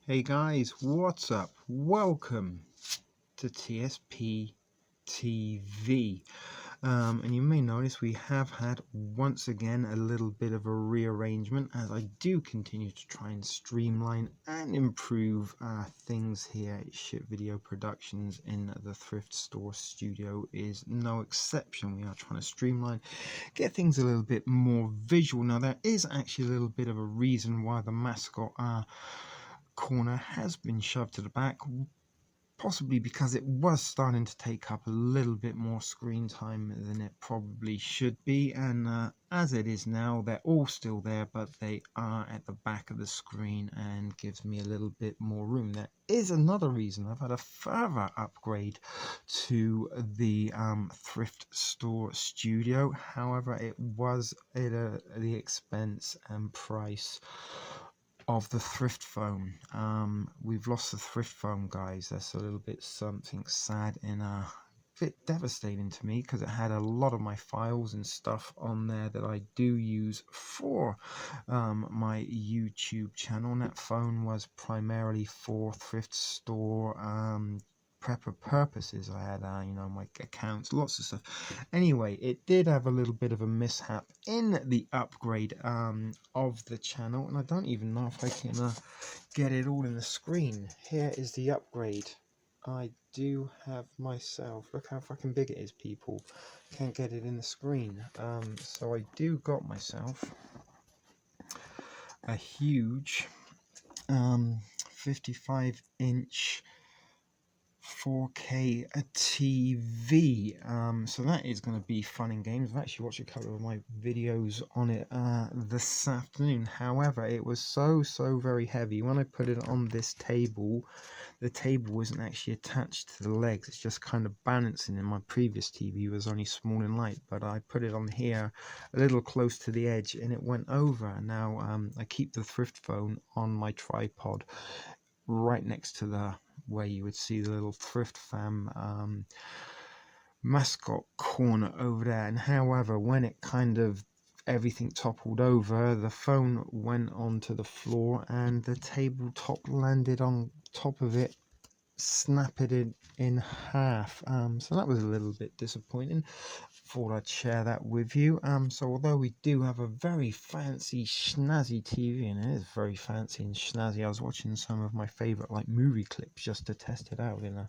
Hey guys, what's up? Welcome to TSP TV. And you may notice we have had once again a little bit of a rearrangement as I do continue to try and streamline and improve things here at Shit Video Productions in the Thrift Store Studio is no exception. We are trying to streamline, get things a little bit more visual. Now there is actually a little bit of a reason why the mascot corner has been shoved to the back, possibly because it was starting to take up a little bit more screen time than it probably should be, and as it is now, they're all still there, but they are at the back of the screen and gives me a little bit more room. There is another reason. I've had a further upgrade to the thrift store studio. However, it was at the expense and price of the thrift phone. We've lost the thrift phone, guys. That's a little bit something sad and a bit devastating to me because it had a lot of my files and stuff on there that I do use for my YouTube channel, and that phone was primarily for thrift store prepper purposes. I had my accounts, lots of stuff. Anyway, it did have a little bit of a mishap in the upgrade of the channel, and I don't even know if I can get it all in the screen. Here is the upgrade I do have myself. Look how fucking big it is, people. Can't get it in the screen. So I do got myself a huge 55-inch 4K TV. So that is going to be fun and games. I've actually watched a couple of my videos on it this afternoon. However, it was so very heavy. When I put it on this table, the table wasn't actually attached to the legs. It's just kind of balancing. In my previous TV was only small and light, but I put it on here a little close to the edge and it went over. Now I keep the thrift phone on my tripod right next to the where you would see the little thrift fam mascot corner over there. And however, when it kind of everything toppled over, the phone went onto the floor and the tabletop landed on top of it, snap it in half. So that was a little bit disappointing. Thought I'd share that with you. So although we do have a very fancy snazzy TV, and it is very fancy and snazzy, I was watching some of my favorite movie clips just to test it out, and I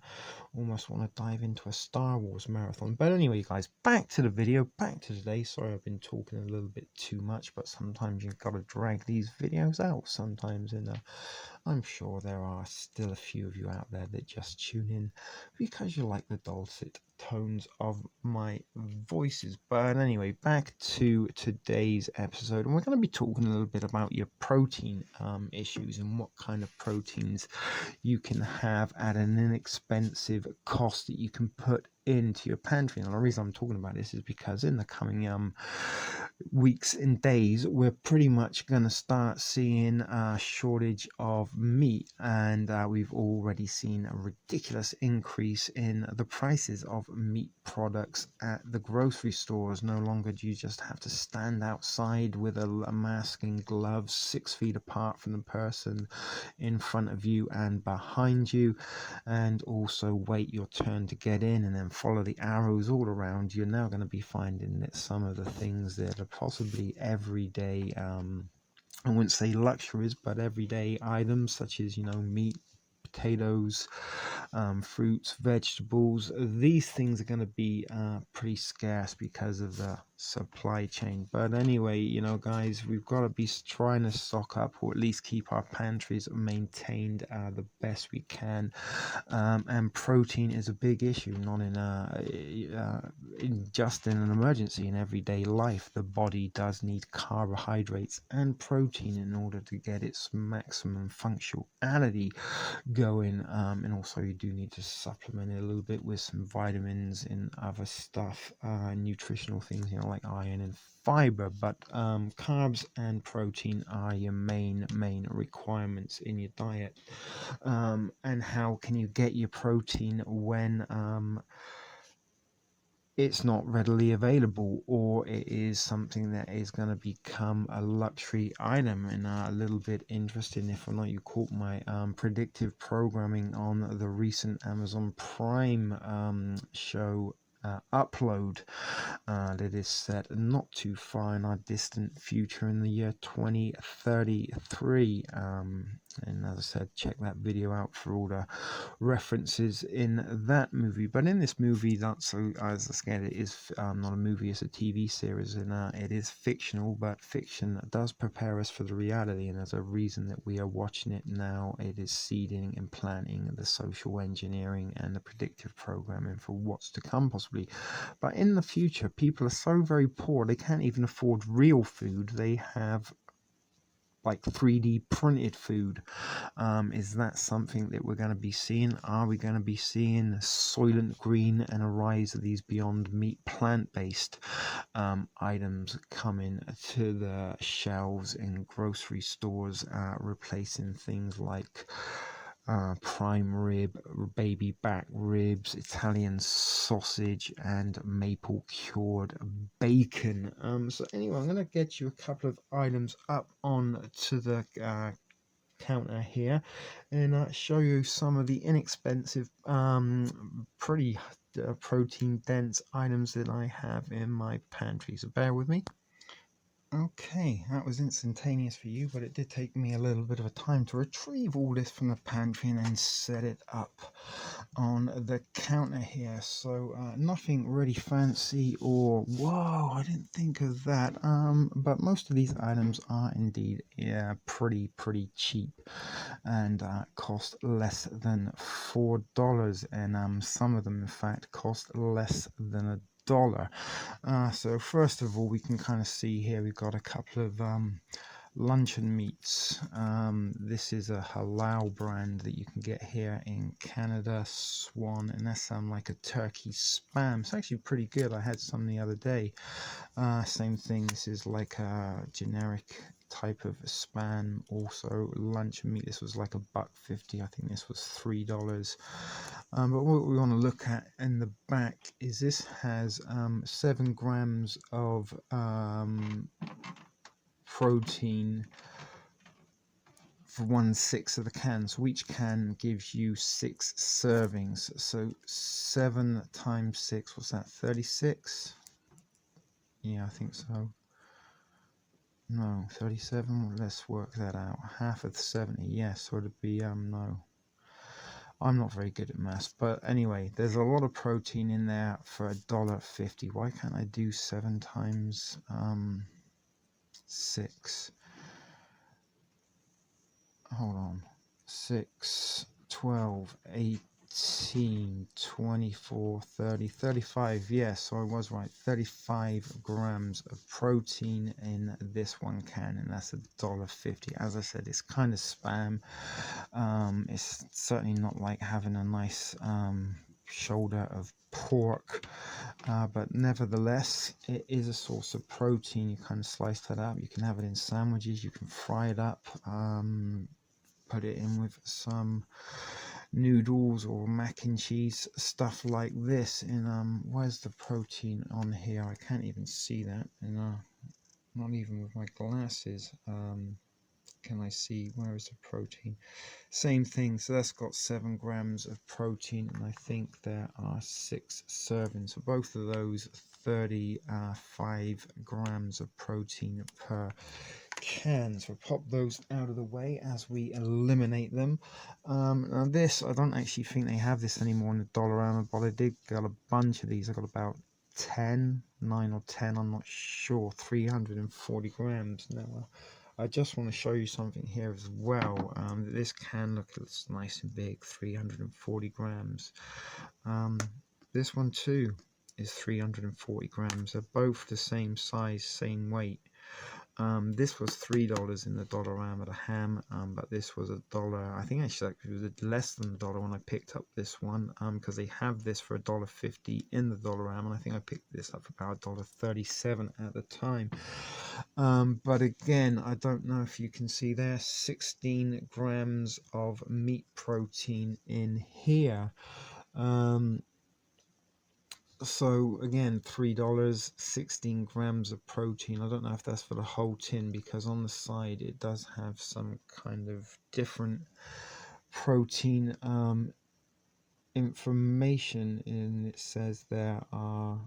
almost want to dive into a Star Wars marathon. But anyway, guys, back to the video, back to today. Sorry I've been talking a little bit too much, but sometimes you've got to drag these videos out sometimes, and I'm sure there are still a few of you out there that just tune in because you like the dulcet tones of my voices. But anyway, back to today's episode, and we're going to be talking a little bit about your protein issues and what kind of proteins you can have at an inexpensive cost that you can put into your pantry. And the reason I'm talking about this is because in the coming weeks and days, we're pretty much going to start seeing a shortage of meat, and we've already seen a ridiculous increase in the prices of meat products at the grocery stores. No longer do you just have to stand outside with a mask and gloves 6 feet apart from the person in front of you and behind you, and also wait your turn to get in and then follow the arrows all around. You're now going to be finding that some of the things that are possibly everyday, I wouldn't say luxuries, but everyday items such as meat, potatoes, fruits, vegetables, these things are going to be pretty scarce because of the supply chain. But anyway, guys, we've got to be trying to stock up, or at least keep our pantries maintained the best we can. And protein is a big issue, not in just in an emergency. In everyday life, the body does need carbohydrates and protein in order to get its maximum functionality going, and also you do need to supplement it a little bit with some vitamins and other stuff, nutritional things, like iron and fiber. But carbs and protein are your main requirements in your diet. And how can you get your protein when it's not readily available, or it is something that is going to become a luxury item. And a little bit interesting, if or not you caught my predictive programming on the recent Amazon Prime show Upload, that is set not too far in our distant future in the year 2033. And as I said, check that video out for all the references in that movie. But in this movie, that's, as I said, it is not a movie, it's a TV series, and it is fictional, but fiction does prepare us for the reality, and there's a reason that we are watching it now. It is seeding and planting the social engineering and the predictive programming for what's to come, possibly. But in the future, people are so very poor, they can't even afford real food. They have like 3D printed food. Is that something that we're going to be seeing? Are we going to be seeing Soylent Green and a rise of these Beyond Meat plant-based items coming to the shelves in grocery stores, replacing things like prime rib, baby back ribs, Italian sausage, and maple cured bacon? So anyway, I'm going to get you a couple of items up on to the counter here, and show you some of the inexpensive, pretty protein dense items that I have in my pantry. So bear with me. Okay, that was instantaneous for you, but it did take me a little bit of a time to retrieve all this from the pantry and then set it up on the counter here. So nothing really fancy or whoa, I didn't think of that. But most of these items are indeed pretty cheap, and cost less than $4, and some of them in fact cost less than $1. So first of all, we can kind of see here we've got a couple of luncheon meats. This is a halal brand that you can get here in Canada, Swan, and that's like a turkey spam. It's actually pretty good. I had some the other day. Same thing. This is like a generic type of spam, also luncheon meat. This was like $1.50. I think this was $3. But what we want to look at in the back is this has 7 grams of protein for 1/6 of the can. So each can gives you 6 servings. So 7 times 6, what's that, 36? Yeah, I think so. No, 37. Well, let's work that out. Half of 70. Yes, so it'd be no. I'm not very good at maths, but anyway, there's a lot of protein in there for $1.50. Why can't I do 7 times 6? Hold on. 6, 12, 18, 24, 30, 35. Yes, so I was right. 35 grams of protein in this one can, and that's $1.50. As I said, it's kind of spam. It's certainly not like having a nice shoulder of pork, but nevertheless, it is a source of protein. You kind of slice that up. You can have it in sandwiches. You can fry it up. Put it in with some noodles or mac and cheese, stuff like this. And where's the protein on here? I can't even see that, and not even with my glasses can I see where is the protein. Same thing, so that's got 7 grams of protein, and I think there are 6 servings. So both of those 35 grams of protein per can. So pop those out of the way as we eliminate them. Now this, I don't actually think they have this anymore in the Dollarama, but I did get a bunch of these. I got about 9 or 10, I'm not sure, 340 grams. Now I just want to show you something here as well. This can look, it's nice and big, 340 grams. This one too is 340 grams. They're both the same size, same weight. This was $3 in the Dollarama, the ham, but this was $1. I think actually it was less than $1 when I picked up this one, because they have this for $1.50 in the Dollarama, and I think I picked this up for about $1.37 at the time. But again, I don't know if you can see there, 16 grams of meat protein in here. So again, $3, 16 grams of protein. I don't know if that's for the whole tin, because on the side it does have some kind of different protein information, and it says there are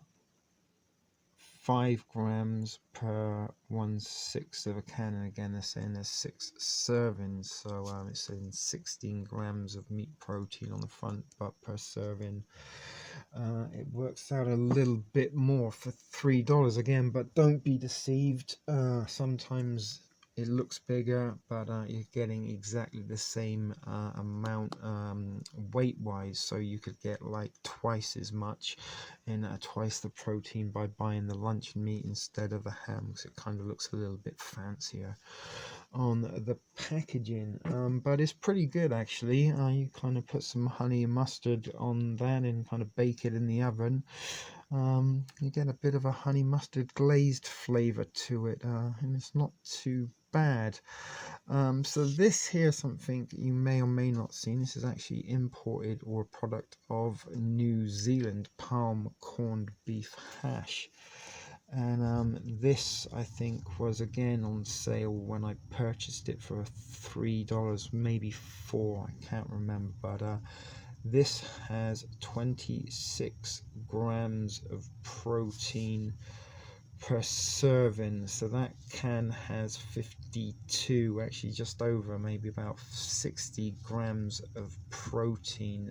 5 grams per 1/6 of a can, and again they're saying there's 6 servings, so it's saying 16 grams of meat protein on the front, but per serving it works out a little bit more for $3 again. But don't be deceived, sometimes it looks bigger, but you're getting exactly the same amount weight wise, so you could get like twice as much and twice the protein by buying the luncheon meat instead of the ham, because it kind of looks a little bit fancier on the packaging. But it's pretty good actually. You kind of put some honey and mustard on that and kind of bake it in the oven. You get a bit of a honey mustard glazed flavor to it, and it's not too bad. So this here, something you may or may not seen. This is actually imported, or a product of New Zealand, palm corned beef hash. And this, I think, was again on sale when I purchased it for $3, maybe $4, I can't remember. But this has 26 grams of protein per serving, so that can has 52, actually just over, maybe about 60 grams of protein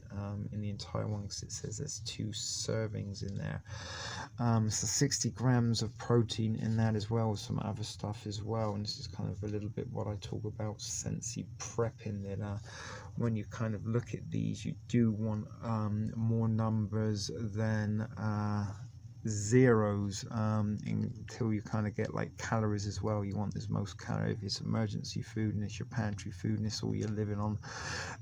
in the entire one, because it says there's 2 servings in there. So 60 grams of protein in that, as well as some other stuff as well. And this is kind of a little bit what I talk about Sensi prepping, that when you kind of look at these, you do want more numbers than zeros, until you kind of get like calories as well. You want this most calorie. If it's emergency food and it's your pantry food and it's all you're living on,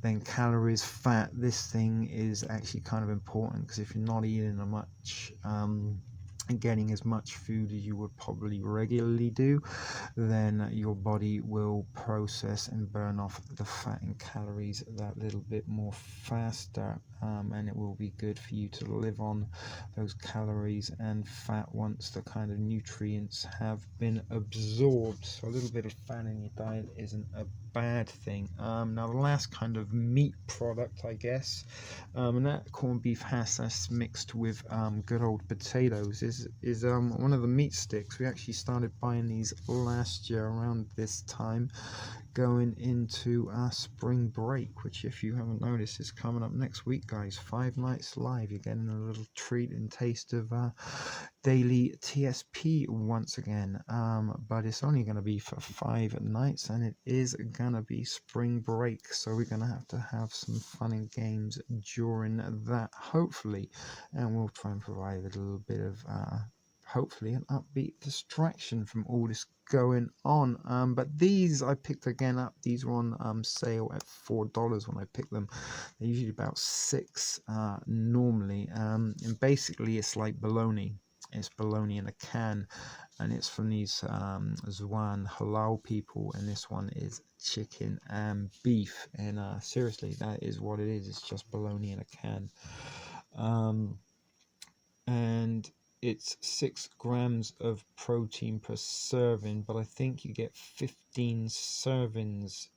then calories, fat, this thing is actually kind of important, because if you're not eating much and getting as much food as you would probably regularly do, then your body will process and burn off the fat and calories that little bit more faster, and it will be good for you to live on those calories and fat once the kind of nutrients have been absorbed. So a little bit of fat in your diet isn't a bad thing. Now the last kind of meat product, I guess, and that corned beef hash that's mixed with good old potatoes, is one of the meat sticks. We actually started buying these last year around this time, going into spring break, which, if you haven't noticed, is coming up next week, guys. 5 nights live. You're getting a little treat and taste of daily TSP once again, but it's only going to be for 5 nights, and it is going to be spring break, so we're going to have some fun and games during that, hopefully, and we'll try and provide a little bit of hopefully an upbeat distraction from all this going on. But these I picked again up. These were on sale at $4 when I picked them. They're usually about 6 normally, and basically it's like bologna. It's bologna in a can, and it's from these Zwan halal people, and this one is chicken and beef, and seriously, that is what it is. It's just bologna in a can, and it's 6 grams of protein per serving, but I think you get 15 servings.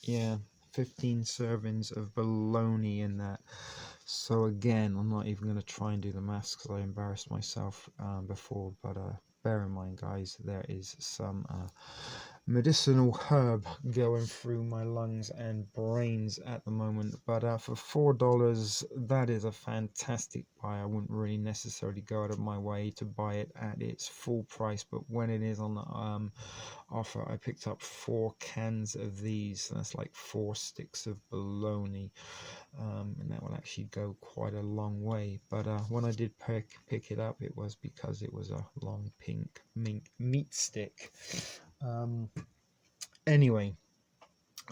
Yeah, 15 servings of bologna in that. So again, I'm not even going to try and do the maths, because I embarrassed myself before, but bear in mind, guys, there is some medicinal herb going through my lungs and brains at the moment. But for $4, that is a fantastic buy. I wouldn't really necessarily go out of my way to buy it at its full price, but when it is on the offer, I picked up 4 cans of these, so that's like 4 sticks of bologna, and that will actually go quite a long way. But when I did pick it up, it was because it was a long pink meat stick. Anyway,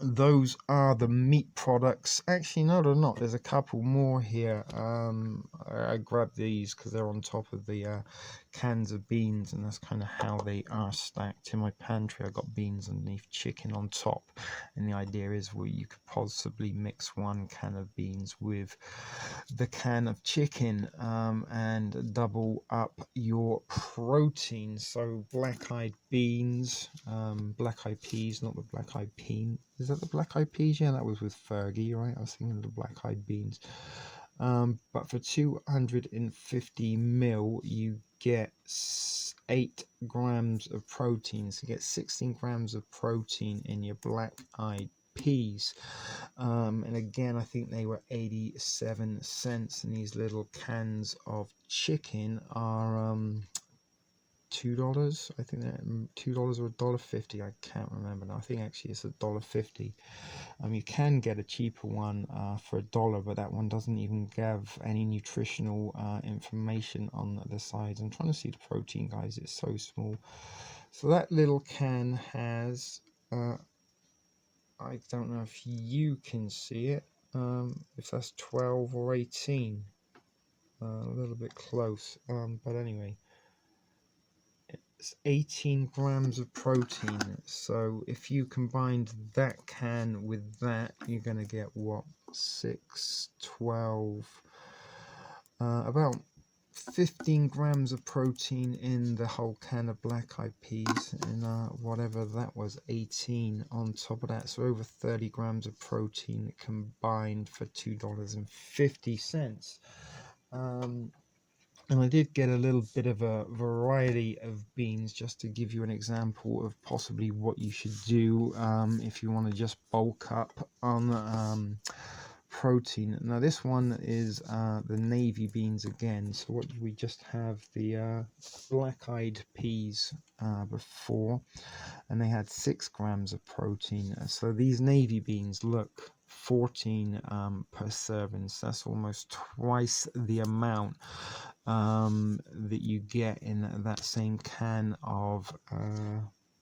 those are the meat products. Actually, no, they're not. There's a couple more here. I grabbed these because they're on top of the cans of beans, and that's kind of how they are stacked in my pantry. I got beans underneath, chicken on top, and the idea is, well, you could possibly mix one can of beans with the can of chicken, and double up your protein. So black-eyed beans, black-eyed peas, not the black-eyed pea. Is that the black-eyed peas? Yeah, that was with Fergie, right? I was thinking of the black-eyed beans. But for 250 mil, you get 8 grams of protein. So you get 16 grams of protein in your black-eyed peas. And again, I think they were 87 cents, and these little cans of chicken are $2. I think they're $2 or $1.50. I can't remember now. I think actually it's $1.50. You can get a cheaper one for $1, but that one doesn't even give any nutritional information on the sides. I'm trying to see the protein, guys. It's so small. So that little can has, I don't know if you can see it, if that's 12 or 18. A little bit close, but anyway. It's 18 grams of protein. So if you combined that can with that, you're going to get what? 6, 12, about 15 grams of protein in the whole can of black-eyed peas, and whatever that was, 18 on top of that. So over 30 grams of protein combined for $2.50. And I did get a little bit of a variety of beans just to give you an example of possibly what you should do if you want to just bulk up on protein. Now this one is the navy beans again. So what did we just have? The black-eyed peas before, and they had 6 grams of protein. So these navy beans, look, 14 per serving. So that's almost twice the amount that you get in that same can of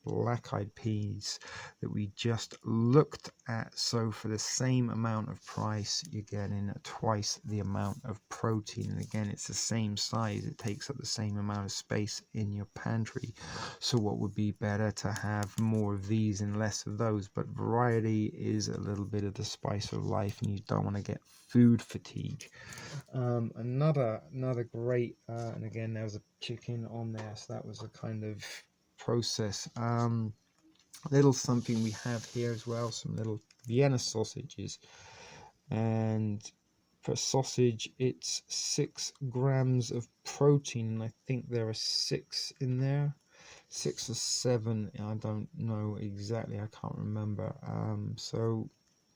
black-eyed peas that we just looked at. So for the same amount of price, you're getting twice the amount of protein, and again, it's the same size. It takes up the same amount of space in your pantry. So what would be better? To have more of these and less of those. But variety is a little bit of the spice of life, and you don't want to get food fatigue. Another great, and again, there was a chicken on there, so that was a kind of process. Little something we have here as well, some little Vienna sausages, and for sausage it's 6 grams of protein, and I think there are 6 in there, 6 or 7, I don't know exactly, I can't remember. So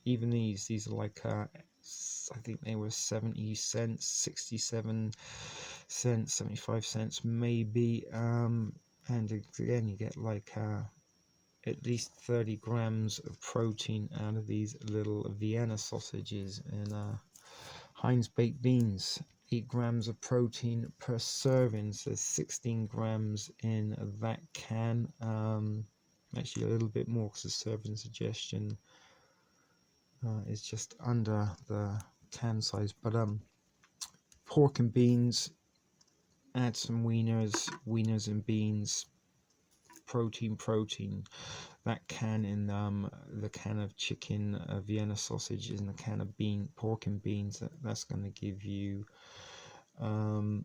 even these are like I think they were 70 cents, 67 cents, 75 cents maybe, and again you get like at least 30 grams of protein out of these little Vienna sausages. And Heinz baked beans, 8 grams of protein per serving, so 16 grams in that can. Actually a little bit more because the serving suggestion is just under the can size. But pork and beans, add some wieners and beans, protein. That can in the can of chicken, Vienna sausage, in the can of pork and beans, that's going to give you half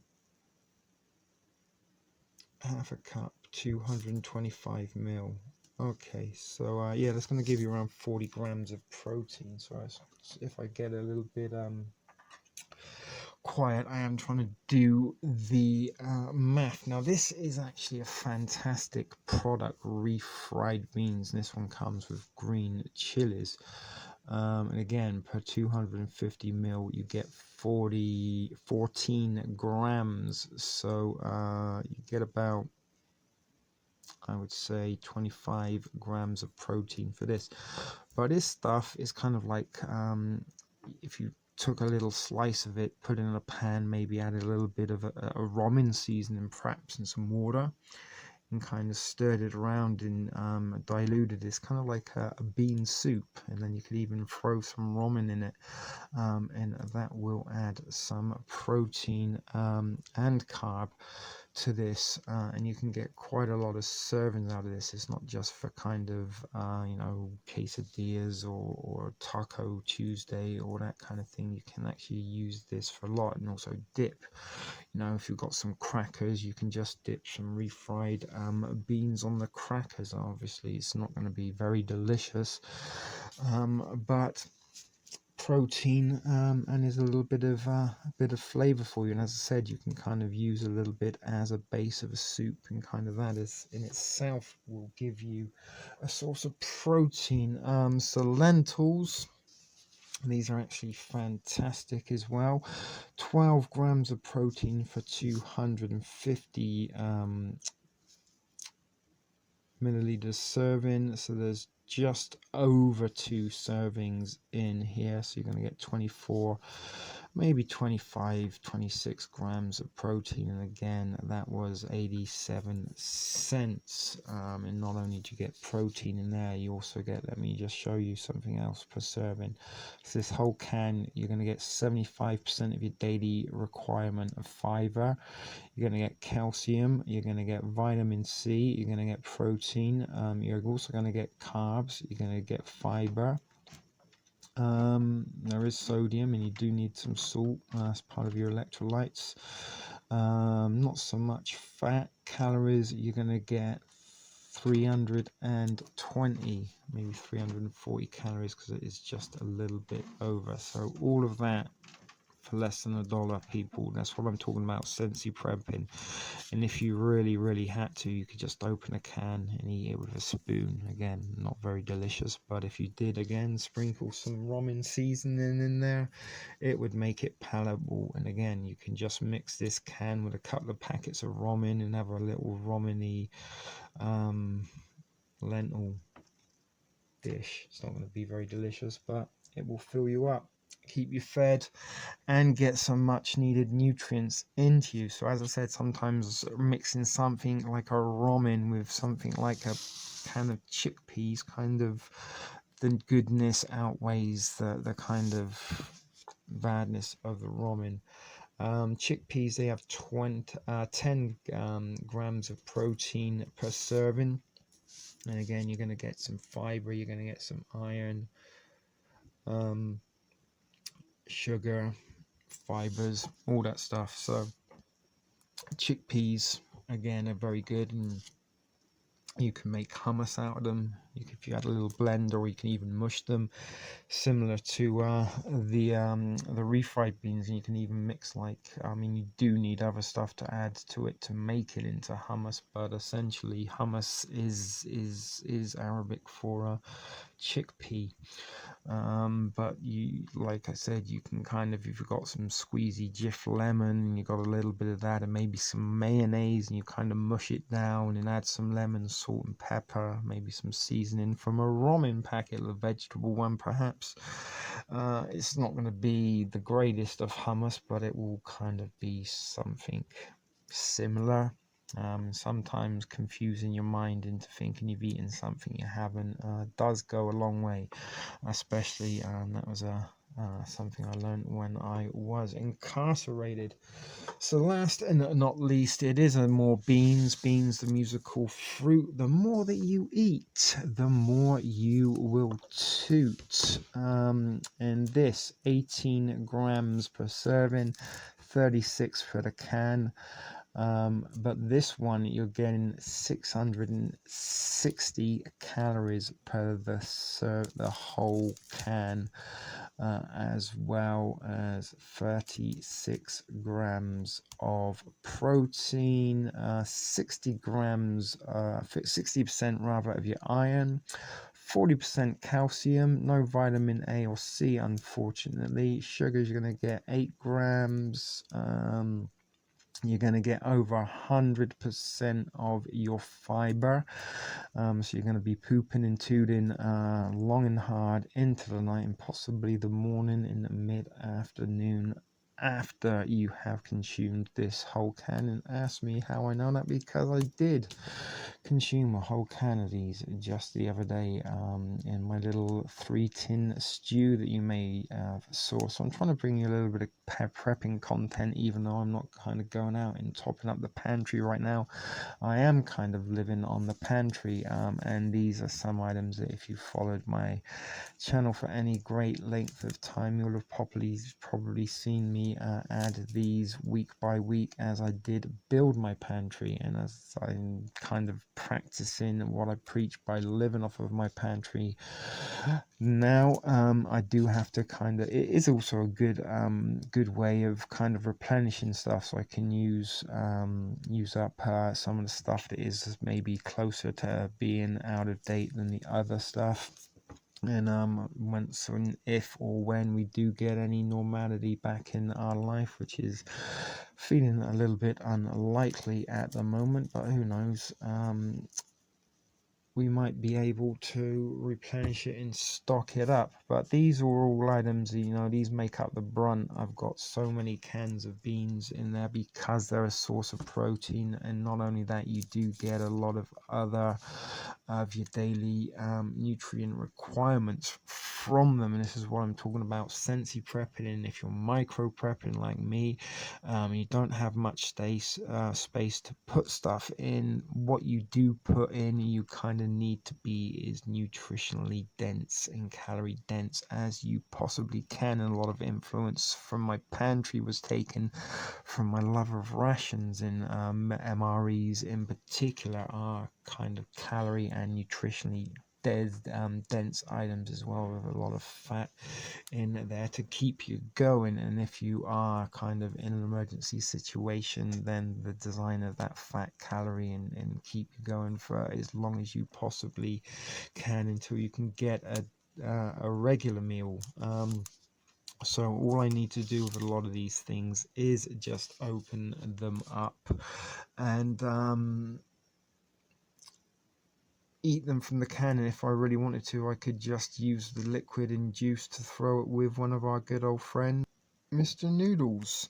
a cup, 225 mil. Okay, so yeah, that's going to give you around 40 grams of protein. So if I get a little bit quiet, I am trying to do the math. Now this is actually a fantastic product, refried beans. This one comes with green chilies, and again, per 250 mil you get 14 grams. So you get about, I would say, 25 grams of protein for this. But this stuff is kind of like, if you took a little slice of it, put it in a pan, maybe added a little bit of a ramen seasoning perhaps and some water, and kind of stirred it around and diluted. It's kind of like a bean soup, and then you could even throw some ramen in it, and that will add some protein and carb to this, and you can get quite a lot of servings out of this. It's not just for kind of quesadillas or taco Tuesday or that kind of thing. You can actually use this for a lot, and also dip. If you've got some crackers, you can just dip some refried beans on the crackers. Obviously it's not going to be very delicious, but protein, and there's a little bit of flavor for you. And as I said, you can kind of use a little bit as a base of a soup, and kind of that is in itself will give you a source of protein. So lentils, these are actually fantastic as well. 12 grams of protein for 250 milliliters serving, so there's just over 2 servings in here, so you're going to get 24, maybe 25, 26 grams of protein. And again, that was 87 cents. And not only do you get protein in there, you also get, let me just show you something else per serving. So this whole can, you're going to get 75% of your daily requirement of fiber. You're going to get calcium, you're going to get vitamin C, you're going to get protein, you're also going to get carbs, you're going to get fiber. There is sodium, and you do need some salt as part of your electrolytes. Not so much fat. Calories, you're going to get 320, maybe 340 calories, because it is just a little bit over. So all of that for less than $1, people. That's what I'm talking about, sensi prepping. And if you really had to, you could just open a can and eat it with a spoon. Again, not very delicious, but if you did, again, sprinkle some ramen seasoning in there, it would make it palatable. And again, you can just mix this can with a couple of packets of ramen and have a little ramen-y lentil dish. It's not going to be very delicious, but it will fill you up, keep you fed, and get some much needed nutrients into you. So as I said, sometimes mixing something like a ramen with something like a can of chickpeas, kind of the goodness outweighs the kind of badness of the ramen. Chickpeas, they have 10 grams of protein per serving. And again, you're going to get some fiber, you're going to get some iron, sugar, fibers, all that stuff. So chickpeas, again, are very good, and you can make hummus out of them. If you had a little blender, or you can even mush them, similar to the refried beans. And you can even mix, like, you do need other stuff to add to it to make it into hummus, but essentially hummus is Arabic for chickpea. But you, like I said, you can kind of, if you've got some squeezy Jif lemon and you've got a little bit of that and maybe some mayonnaise, and you kind of mush it down and add some lemon, salt and pepper, maybe some seasoning from a ramen packet, a vegetable one perhaps. It's not going to be the greatest of hummus, but it will kind of be something similar. Sometimes confusing your mind into thinking you've eaten something you haven't does go a long way, especially that was something I learned when I was incarcerated. So last and not least, it is more beans, the musical fruit. The more that you eat, the more you will toot. And this 18 grams per serving, 36 for the can. But this one, you're getting 660 calories per the whole can, as well as 36 grams of protein, 60 grams, 60% rather of your iron, 40% calcium, no vitamin A or C, unfortunately. Sugars, you're going to get 8 grams. You're going to get over 100% of your fiber. So you're going to be pooping and tooting long and hard into the night, and possibly the morning in the mid-afternoon after you have consumed this whole can. And ask me how I know that, because I did consume a whole can of these just the other day in my little 3-tin stew that you may saw. So I'm trying to bring you a little bit of prepping content, even though I'm not kind of going out and topping up the pantry right now. I am kind of living on the pantry, and these are some items that, if you followed my channel for any great length of time, you'll have probably seen me add these week by week as I did build my pantry, and as I'm kind of practicing what I preach by living off of my pantry now. I do have to kind of, it is also a good way of kind of replenishing stuff, so I can use up some of the stuff that is maybe closer to being out of date than the other stuff. And once and if or when we do get any normality back in our life, which is feeling a little bit unlikely at the moment, but who knows, we might be able to replenish it and stock it up. But these are all items, these make up the brunt. I've got so many cans of beans in there because they're a source of protein, and not only that, you do get a lot of other of your daily nutrient requirements from them. And this is what I'm talking about, sensi prepping. And if you're micro prepping like me, you don't have much space to put stuff in, what you do put in, you kind of need to be as nutritionally dense and calorie dense as you possibly can. And a lot of influence from my pantry was taken from my love of rations, and MREs in particular are kind of calorie and nutritionally dense items as well, with a lot of fat in there to keep you going. And if you are kind of in an emergency situation, then the design of that fat, calorie, and keep you going for as long as you possibly can until you can get a regular meal. So all I need to do with a lot of these things is just open them up and eat them from the can. And if I really wanted to, I could just use the liquid and juice to throw it with one of our good old friends, Mr. Noodles.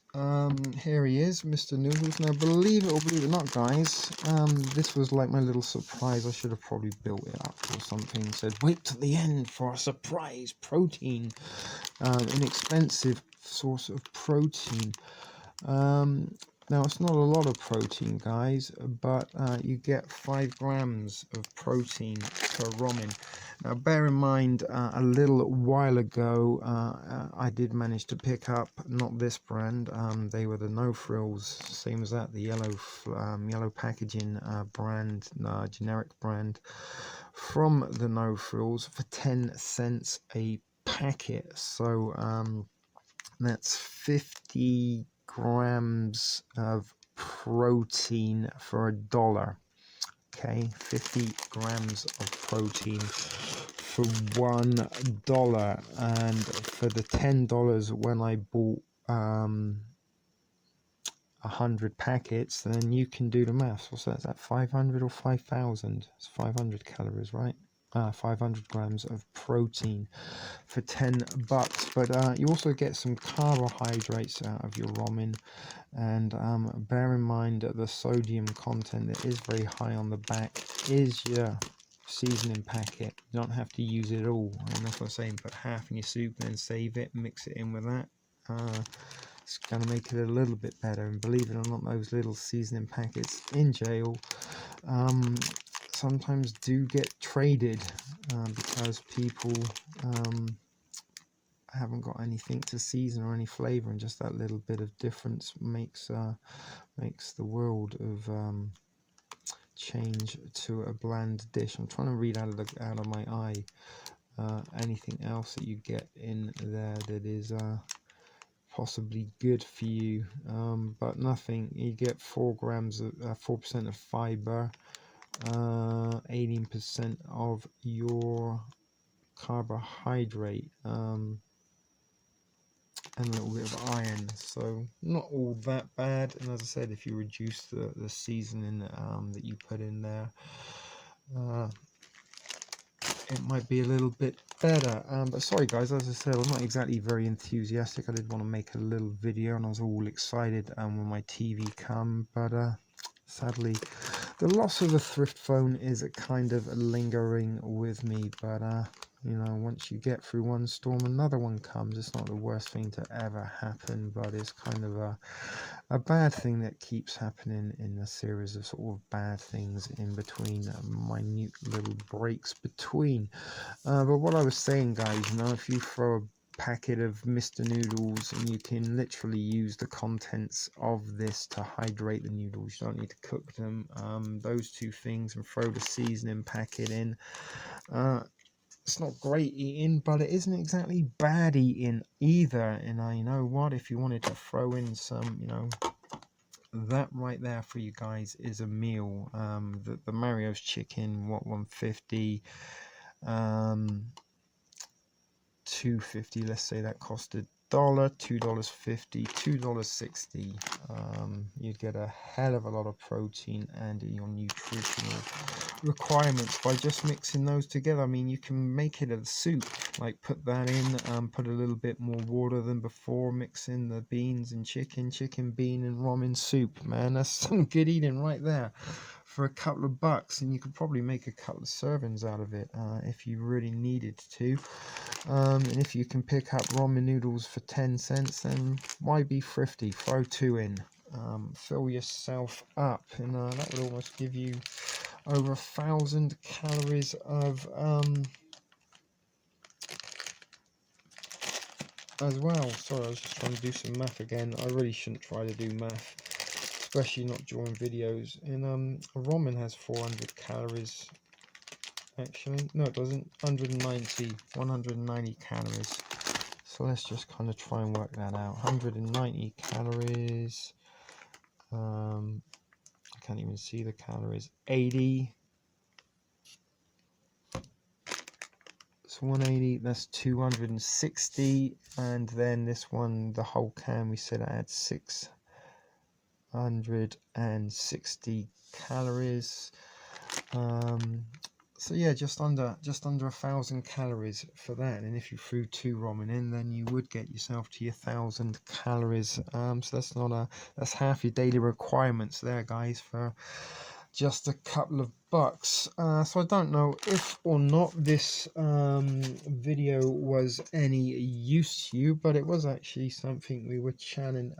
Here he is, Mr. Noodles. Now, believe it or believe it not, guys, this was like my little surprise. I should have probably built it up or something, said wait to the end for a surprise protein, inexpensive source of protein. Now, it's not a lot of protein, guys, but you get 5 grams of protein per ramen. Now, bear in mind, a little while ago, I did manage to pick up, not this brand, they were the No Frills, same as that, the yellow packaging brand, generic brand, from the No Frills for 10 cents a packet. So that's 50 grams of protein for $1. Okay, 50 grams of protein for $1. And for the $10 when I bought 100 packets, then you can do the maths. What's that? Is that 500 or 5,000? It's 500 calories, right? 500 grams of protein for $10. But you also get some carbohydrates out of your ramen. And bear in mind that the sodium content that is very high on the back is your seasoning packet. You don't have to use it all. And that's what I'm saying, put half in your soup and then save it, mix it in with that. It's going to make it a little bit better. And believe it or not, those little seasoning packets in jail sometimes do get traded because people haven't got anything to season or any flavor, and just that little bit of difference makes the world of change to a bland dish. I'm trying to read out of my eye anything else that you get in there that is possibly good for you, but nothing. You get 4% of fiber, 18% of your carbohydrate, and a little bit of iron, so not all that bad. And as I said, if you reduce the seasoning that you put in there, it might be a little bit better. But sorry guys, as I said, I'm not exactly very enthusiastic. I did want to make a little video and I was all excited when my TV come, but sadly the loss of the thrift phone is kind of lingering with me. But you know, once you get through one storm, another one comes. It's not the worst thing to ever happen, but it's kind of a bad thing that keeps happening in a series of sort of bad things in between, minute little breaks between. But what I was saying, guys, you know, if you throw a packet of Mr. Noodles and you can literally use the contents of this to hydrate the noodles, you don't need to cook them, those two things, and throw the seasoning packet in. It's not great eating, but it isn't exactly bad eating either. And you know what, if you wanted to throw in some, you know, that right there for you guys is a meal. The Mario's chicken, what, 150, 250, let's say that costed $1, $2.50, $2.60. You'd get a hell of a lot of protein and your nutritional requirements by just mixing those together. I mean, you can make it a soup, like put that in, put a little bit more water than before, mix in the beans and chicken, bean and ramen soup. Man, that's some good eating right there for a couple of bucks, and you could probably make a couple of servings out of it if you really needed to. And if you can pick up ramen noodles for 10 cents, then why be thrifty? Throw two in. Fill yourself up, and that would almost give you over 1,000 calories of as well. Sorry, I was just trying to do some math again. I really shouldn't try to do math, especially not during videos. And a ramen has 400 calories. Actually, no, it doesn't. 190 calories. So let's just kind of try and work that out. 190 calories. I can't even see the calories. 80. So 180, that's 260. And then this one, the whole can, we said I had 660 calories. So yeah, just under 1,000 calories for that. And if you threw two ramen in, then you would get yourself to your 1,000 calories. So that's half your daily requirements there, guys, for just a couple of bucks. So I don't know if or not this video was any use to you, but it was actually something we were chatting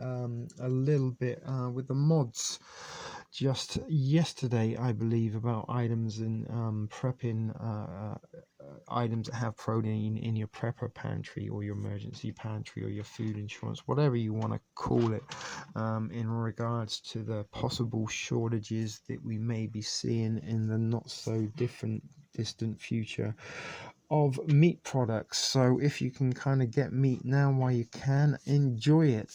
a little bit with the mods just yesterday, I believe, about items and prepping items that have protein in your prepper pantry or your emergency pantry or your food insurance, whatever you want to call it, in regards to the possible shortages that we may be seeing in the not so distant future of meat products. So if you can kind of get meat now while you can, enjoy it.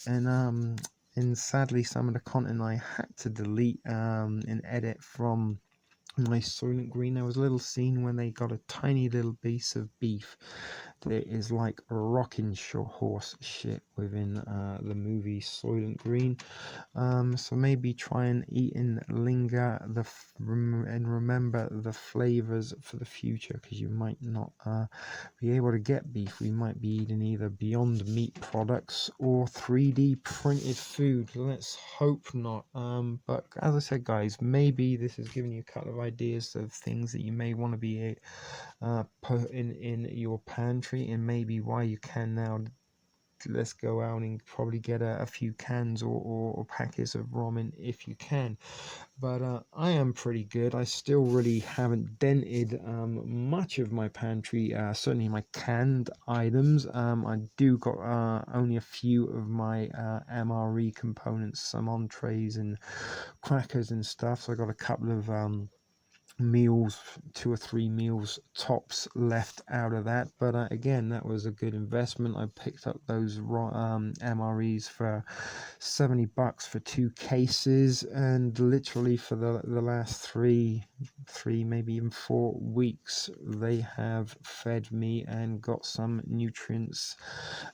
And sadly, some of the content I had to delete and edit from my Soylent Green. There was a little scene when they got a tiny little piece of beef that is like rocking horse shit within the movie Soylent Green. So maybe try and eat and linger and remember the flavors for the future, because you might not be able to get beef. We might be eating either Beyond Meat products or 3D printed food. Let's hope not. But as I said, guys, maybe this has given you a couple of ideas of things that you may want to be put in your pantry, and maybe why you can now. Let's go out and probably get a few cans or packets of ramen if you can. But I am pretty good. I still really haven't dented much of my pantry, certainly my canned items. I do got only a few of my MRE components, some entrees and crackers and stuff. So I got a couple of meals, 2 or 3 meals tops left out of that. But again, that was a good investment. I picked up those MREs for $70 for 2 cases, and literally for the last three, maybe even 4 weeks, they have fed me and got some nutrients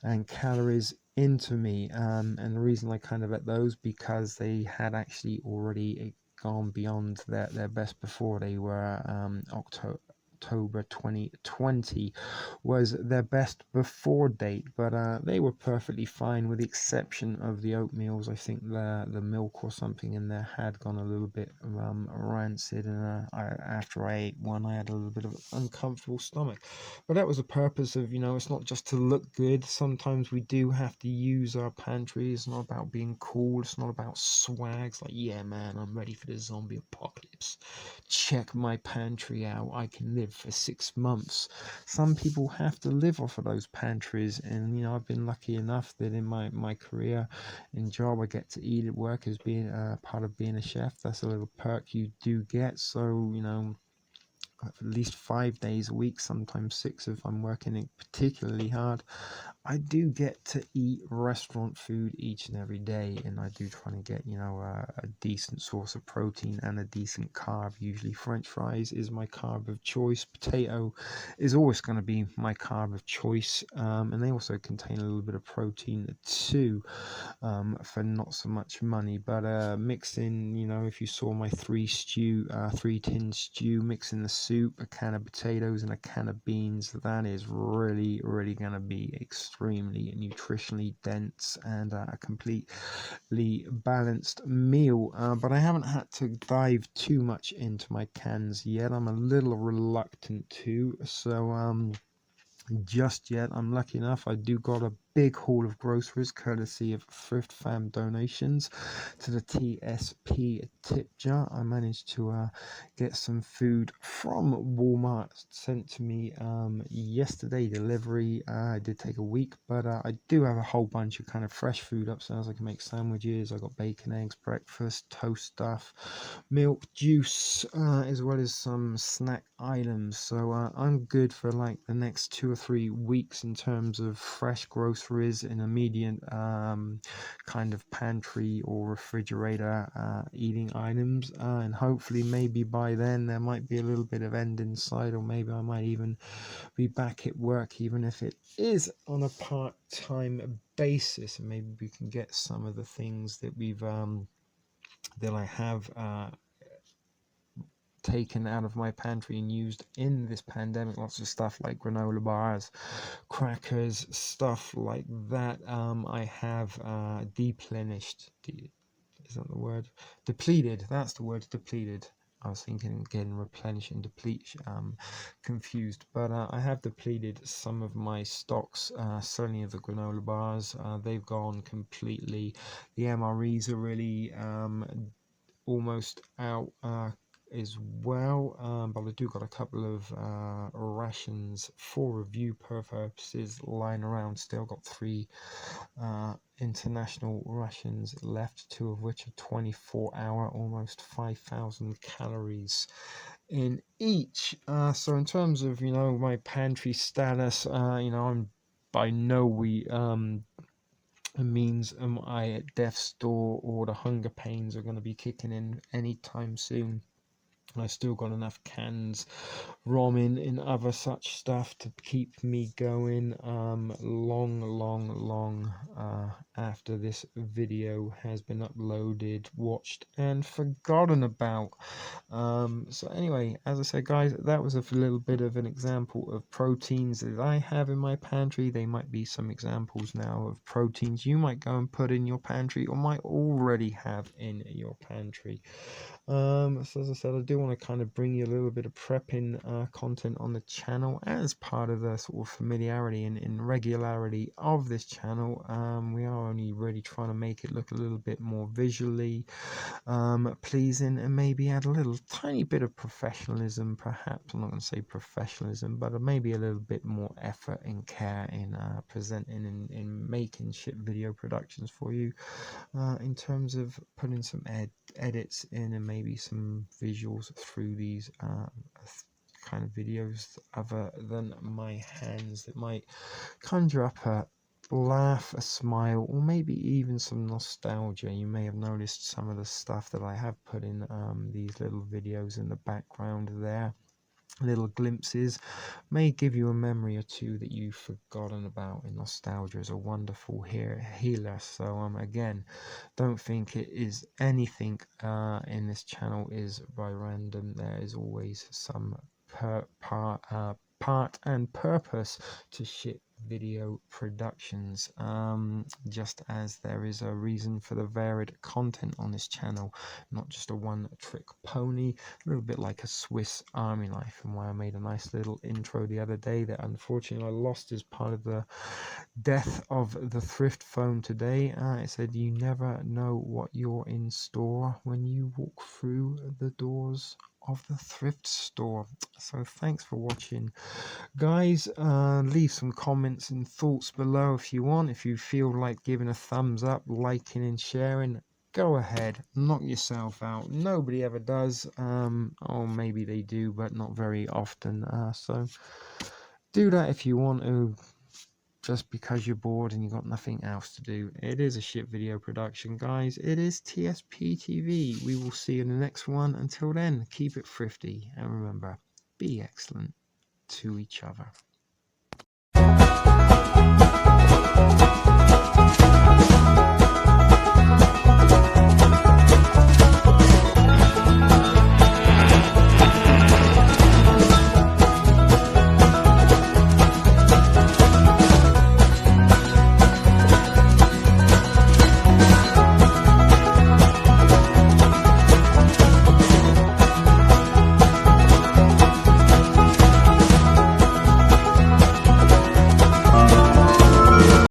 and calories into me. And the reason I kind of ate those, because they had actually already gone beyond their best before. They were October 2020 was their best before date, but they were perfectly fine with the exception of the oatmeals. I think the milk or something in there had gone a little bit rancid, and after I ate one I had a little bit of an uncomfortable stomach. But that was the purpose of, it's not just to look good. Sometimes we do have to use our pantry. It's not about being cool, it's not about swags like, yeah man, I'm ready for the zombie apocalypse, check my pantry out, I can live for 6 months. Some people have to live off of those pantries, and I've been lucky enough that in my career and job I get to eat at work as being part of being a chef. That's a little perk you do get. So at least 5 days a week, sometimes six if I'm working it particularly hard, I do get to eat restaurant food each and every day, and I do try to get, a decent source of protein and a decent carb. Usually French fries is my carb of choice. Potato is always going to be my carb of choice, and they also contain a little bit of protein too, for not so much money. But mix in, if you saw my three tin stew, mix in the soup, a can of potatoes and a can of beans, that is really, really going to be extremely nutritionally dense and a completely balanced meal. But I haven't had to dive too much into my cans yet. I'm a little reluctant to, so just yet. I'm lucky enough, I do got a big haul of groceries courtesy of Thrift Fam donations to the TSP tip jar. I managed to get some food from Walmart sent to me yesterday, delivery. It did take a week, but I do have a whole bunch of kind of fresh food upstairs. I can make sandwiches. I got bacon, eggs, breakfast, toast stuff, milk, juice, as well as some snack items. So I'm good for like the next 2 or 3 weeks in terms of fresh groceries in immediate kind of pantry or refrigerator eating items, and hopefully maybe by then there might be a little bit of end in sight, or maybe I might even be back at work, even if it is on a part-time basis, and maybe we can get some of the things that I have taken out of my pantry and used in this pandemic. Lots of stuff like granola bars, crackers, stuff like that. I have deplenished. Is that the word? Depleted. That's the word. Depleted. I was thinking getting replenish and deplete, confused. But I have depleted some of my stocks, certainly of the granola bars. They've gone completely. The MREs are really almost out as well, but I do got a couple of rations for review purposes lying around still. Got 3 international rations left, 2 of which are 24-hour, almost 5,000 calories in each. So in terms of my pantry status, I'm by means am I at death's door, or the hunger pains are going to be kicking in anytime soon. I still got enough cans, ramen and other such stuff to keep me going long after this video has been uploaded, watched and forgotten about. So anyway, as I said guys, that was a little bit of an example of proteins that I have in my pantry. They might be some examples now of proteins you might go and put in your pantry, or might already have in your pantry. So as I said, I do want to kind of bring you a little bit of prepping content on the channel as part of the sort of familiarity and regularity of this channel. We are only really trying to make it look a little bit more visually pleasing, and maybe add a little tiny bit of professionalism, perhaps. I'm not going to say professionalism, but maybe a little bit more effort and care in presenting and in making shit video productions for you, in terms of putting some edits in and maybe some visuals through these kind of videos, other than my hands, that might conjure up a laugh, a smile, or maybe even some nostalgia. You may have noticed some of the stuff that I have put in these little videos in the background there. Little glimpses may give you a memory or two that you've forgotten about, and nostalgia is a wonderful healer. So again, don't think it is anything in this channel is by random. There is always some part and purpose to ship video productions, just as there is a reason for the varied content on this channel, not just a one-trick pony, a little bit like a Swiss Army knife, and why I made a nice little intro the other day that unfortunately I lost as part of the death of the thrift phone today. It said you never know what you're in store when you walk through the doors of the thrift store. So thanks for watching, guys. Leave some comments and thoughts below if you want. If you feel like giving a thumbs up, liking and sharing, go ahead, knock yourself out. Nobody ever does, or maybe they do, but not very often. So do that if you want to, just because you're bored and you've got nothing else to do. It is a shit video production, guys. It is TSP TV. We will see you in the next one. Until then, keep it thrifty, and remember, be excellent to each other.